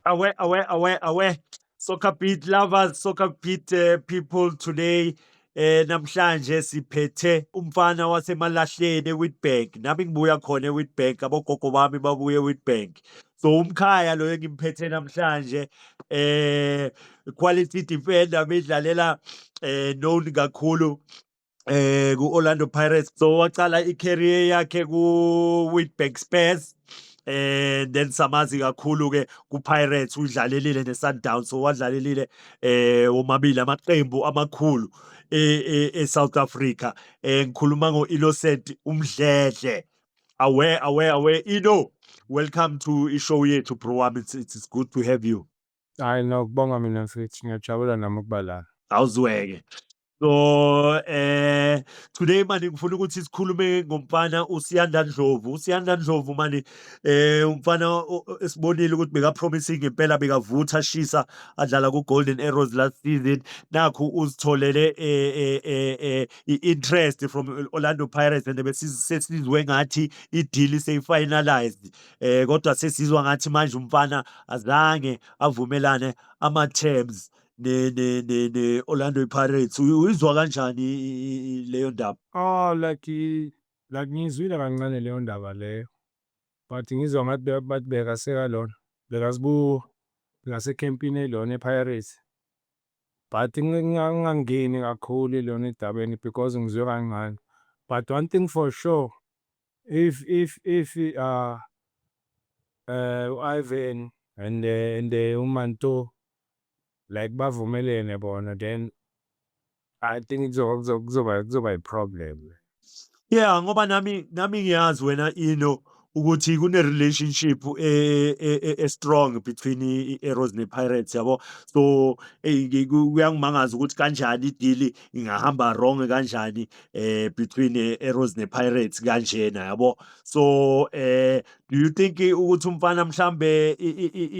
Aware. Soccer beat lovers, soccer beat people today. Namhlanje siphethe umfana wasemalahleni eWitbank. Nami ngibuya khona eWitbank, abogogo bami babuye eWitbank. So umkhaya lo engimphethe namhlanje quality defender bedlalela known kakhulu ku-Orlando Pirates. So wacala i-career yakhe ku-Witbank Spurs. Then samazi kakhulu-ke ku-Pirates, udlalelile ne-Sundowns, so wadlalelile womabili amaqembu amakhulu e-South Africa. Ngikhuluma ngo-Innocent Umdledle. Aware. Ino, welcome to ishow yethu bro wami. It's good to have you. Hhayi nokubonga mina mfethu, ngiyajabula nami ukuba la. Awuzweke. So today mani ngifuna ukuthi sikhulume ngomfana uSiyanda Ndlovu. uSiyanda Ndlovu mani umfana esibonile ukuthi beka-promising ngempela, bekavutha ashisa, adlala ku-Golden Arrows last season. Nakhu uzitholele i-interest from Orlando Pirates and sesizwe ngathi i-deal seyi-finalized. Kodwa sesizwa ngathi manje umfana azange avumelane ama-terms ne-Orlando Pirates. Uyizwa kanjani leyo ndaba? Like ngiyizwile kancane leyo ndaba leyo, but ngizwa ngathi bathi bekaseka lona, bekasekhempini elona e-Pirates. But ngingangeni kakhulu elona edabeni because ngizwe kancane. But one thing for sure, if u-Ivan and uManto like bavumelene bona, then I think kuzoba i-problem. Yeah, ngoba nami ngiyazi wena Ino ukuthi kune-relationship e-strong between i-Arrows ne-Pirates, yabo. So kuyangimangaza ukuthi kanjani i-deal ingahamba wrong kanjani between Arrows ne-Pirates kanjena, yabo. So do you think ukuthi umfana mhlambe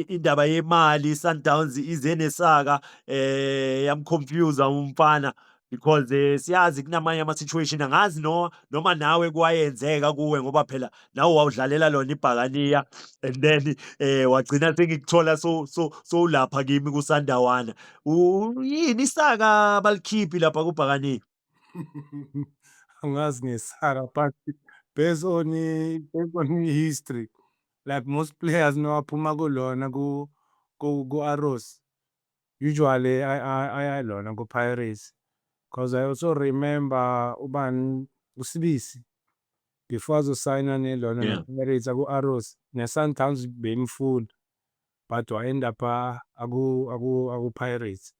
indaba yemali Sundowns ize nesaka yamconfuse umfana? Because siyazi kunamanye ama-situation, angazi noma nawe kwayenzeka kuwe, ngoba phela nawe wawudlalela lona iBhakaniya and then wagcina sengikuthola sowulapha kimi kuSandawana. Yini isaka balikhiphi lapha kuBhakaniya? Angazi ngesaka, but based on history, like most players nawaphuma kulona ku-Arrows, usually ayalona ku-Pirates. Because I also remember uSibisi before azosayina nelona ne-Pirates aku-Arrows, ne-Sundowns bemfuna, but wa-end up aku-Pirates.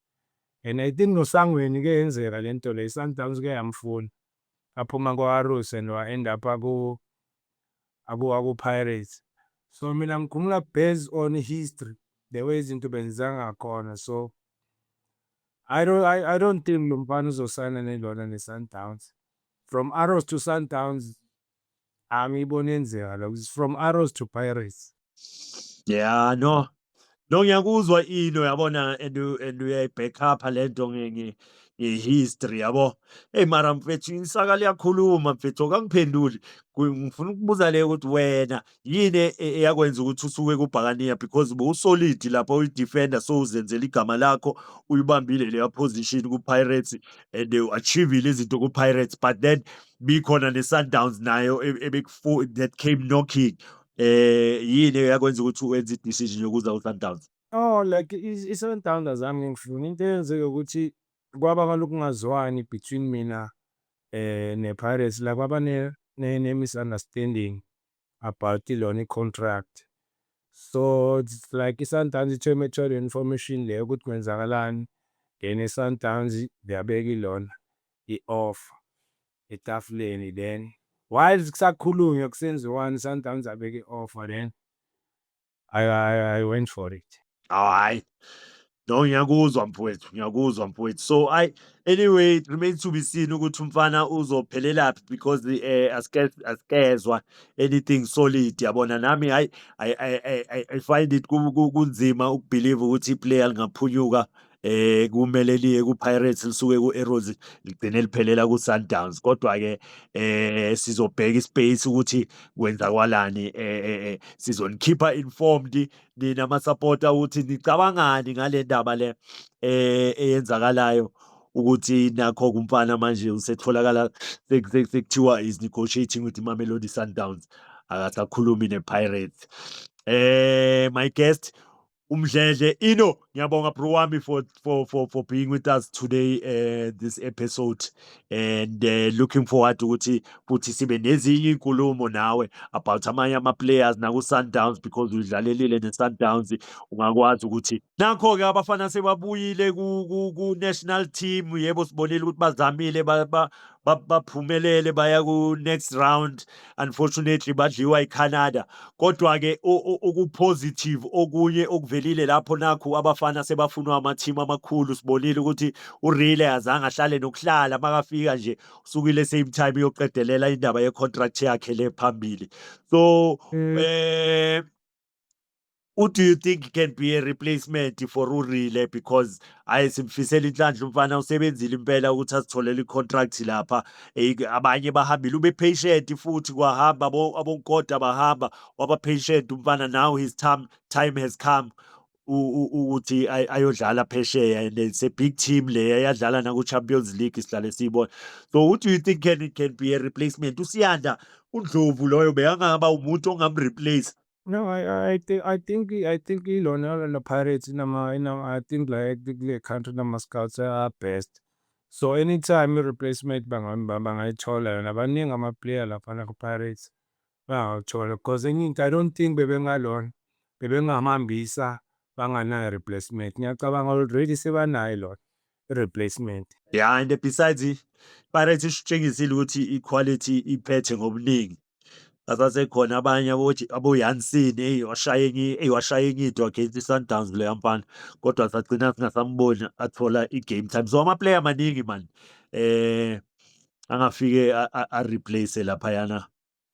And I think noSangweni ke yenzeka lento le, i-Sundowns ke yamfuna, aphuma kwa-Arrows and wa-end up aku-Pirates. So mina ngikhumbula based on history, the way izinto benziwa ngakhona. So I don't think lo mfana uzosayina nelona ne-Sundowns. From Arrows to Sundowns, angiyiboni yenzeka lokho. It's from Arrows to Pirates. Yeah, no, ngiyakuzwa Ino, yabona, and uyayi-back up lento nge-history, yabo. Hey mara mfethu, isaka liyakhuluma mfethu, akangiphenduli. Ngifuna ukubuza le ukuthi wena yini eyakwenza ukuthi usuke kuBhakaniya, because bewusolid lapha uyi-defender, so uzenzela igama lakho, uyibambile leya position ku-Pirates and u-achieve-ile izinto ku-Pirates, but then bikhona ne-Sundowns nayo that came knocking. Yini eyakwenza ukuthi wenze i-decision yokuza ku-Sundowns? Like i-Sundowns azange ngifune. Into eyenzeka ukuthi kwaba kaloku ukungazwani between mina ne-Pirates, la kwaba ne-misunderstanding about lona i-contract. So it's like i-Sundowns ithole information leyo ukuthi kwenzakalani, then i-Sundowns yabeka ilona i-offer etafuleni, then while kusakhulunywa kusenziwani, i-Sundowns yabeka i-offer, then I went for it. Hayi, no, ngiyakuzwa mfowethu. So anyway, it remains to be seen ukuthi umfana uzophelelaphi, because asikezwa anything solid, yabona. Nami I find it kunzima ukubelieve ukuthi iplayer lingaphunyuka kumele liye ku-Pirates lisuke ku-Arrows ligcine liphelela ku-Sundowns. Kodwa-ke sizobheka i-space ukuthi kwenzakwalani, sizonikhipha informed nina ama-supporter ukuthi nicabangani ngale ndaba le eyenzakalayo ukuthi nakho-ke umfana manje usetholakala sekuthiwa is negotiating with iMamelodi Sundowns, akasakhulumi ne-Pirates. My guest Umdledle Ino, ngiyabonga bro wami for being with us today this episode, and looking forward ukuthi futhi sibe nezinye inkulumo nawe about amanye ama-players naku-Sundowns, because udlalelile ne-Sundowns. Ungakwazi ukuthi nakho-ke abafana sebabuyile ku-national team. Yebo, sibonile ukuthi bazamile baphumelele baya ku-next round. Unfortunately badliwa iCanada, kodwa-ke okupositive okunye okuvelile lapho nakhu abafana sebafunwa amathimu amakhulu. Sibonile ukuthi uRile azange ahlale nokuhlala, makafika nje usukile same time yoqedelela indaba ye-contract yakhe le phambili. So who do you think can be a replacement for uRile? Because simfisela inhlanhla umfana, usebenzile impela ukuthi azitholele i-contract lapha. Abanye bahambile, ube patient futhi kwahamba abonkoda bahamba, waba patient umfana. Now his time has come ukuthi ayodlala phesheya, and it's a big team le ayadlala naku-Champions League sihlale siyibona. So who do you think can be a replacement? USiyanda uNdlovu loyo bekangaba umuntu ongamreplace. No, I think ilona la Pirates I think like the country nama scouts are best. So anytime replacement bangayithola yona, baningi ama-player laphana ku-Pirates bangawuthola, because enye into I don't think bebengamhambisa banganayo replacement. Ngiyacabanga already sebanayo lona i-replacement. Yeah, and besides Pirates isitshengisile ukuthi i-quality iphethe ngobuningi. Asasekhona abanye abo-Jansen washaya enye against i-Sundowns leya mfana, kodwa sagcina singasamboni athola i-game time. So ama-player amaningi man angafike a-replace laphayana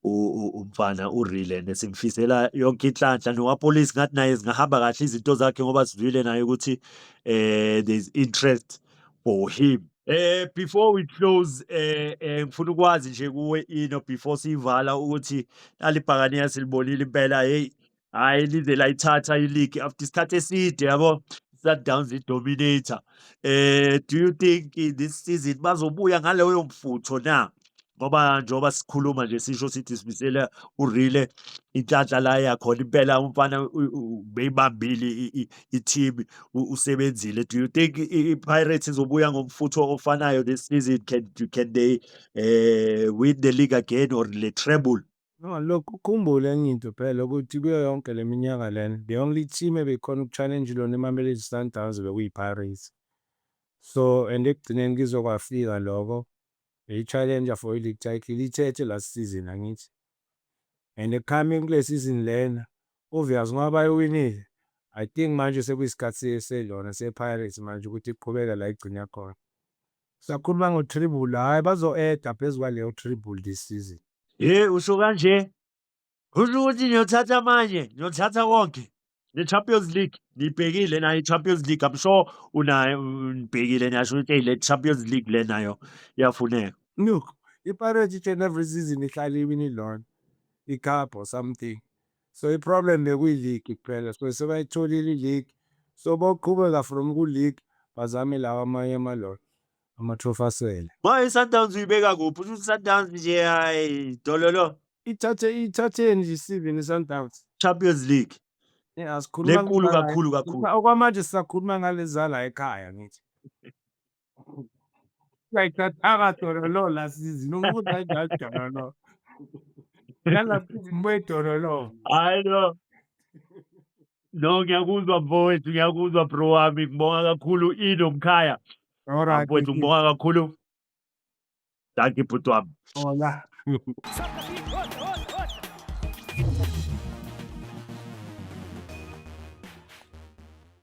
umfana uRile, and simfisela yonke inhlanhla. Nowapolice ngathi naye zingahamba kahle izinto zakhe, ngoba sivile naye ukuthi there's interest for him. Before we close, ngifuna ukwazi nje kuwe Ino, before siyivala, ukuthi alibhakaniya silibonile impela, hey, hhayi lize layithatha i-league after isikhathi eside, yabo. Sundowns i-dominator. Do you think this season bazobuya ngaloyo mfutho na? Ngoba njengoba sikhuluma nje sisho sithi sibisela uRile inhlanhla la yakhona impela umfana beyibambile i-team, usebenzile. Do you think i-Pirates izobuya ngomfutho ofanayo this season? Can they win the league again or le treble? No, look, ukhumbule enye into phela ukuthi kuyo yonke le minyaka lena, the only team ebekhona ukuchallenge lona iMamelodi Sundowns bekuyi-Pirates. So and ekugcineni kuzokwafika lokho, i-challenger for i-league title ithethe last season angithi, and coming kule season lena obvious ngoba bayiwinile. I think manje sekuyisikhathi selona se-Pirates manje ukuthi iqhubeke la igcina khona. Sakhuluma ngo-treble, hhayi bazo-add-a phezu kwaleyo treble this season. Usho kanje? Kusho ukuthi niyothatha manje, niyothatha konke ne-Champions League niyibhekile nayo i-Champions League. I'm sure unayo, nibhekile niyasho ukuthi hey, le Champions League le nayo iyafuneka. Look, i-Pirates each and every season ihlala iwini lona i-cup or something. So i-problem bekuyi-league kuphela, so sebayitholile i-league, so boqhubeka from ku-league bazame lawa amanye ama-trophy asele. Ma i-Sundowns uyibeka kuphi? Usho i-Sundowns nje hhayi dololo. Ithatheni nje i-7 i-Sundowns. Champions League Asikhuluma lenkulu kakhulu. okwamanje sisakhuluma ngalezi la ekhaya ngithi. Sayithathanga dololo last season, ukuthi ayidlali dololo. Nalapha izimbwe dololo. Hayi no. No, ngiyakuzwa mfowethu, ngiyakuzwa bro wami. Ngibonga kakhulu Ino Mkhaya. Alright, Mfowethu ngibonga kakhulu. Dankie bhuti wami. hola.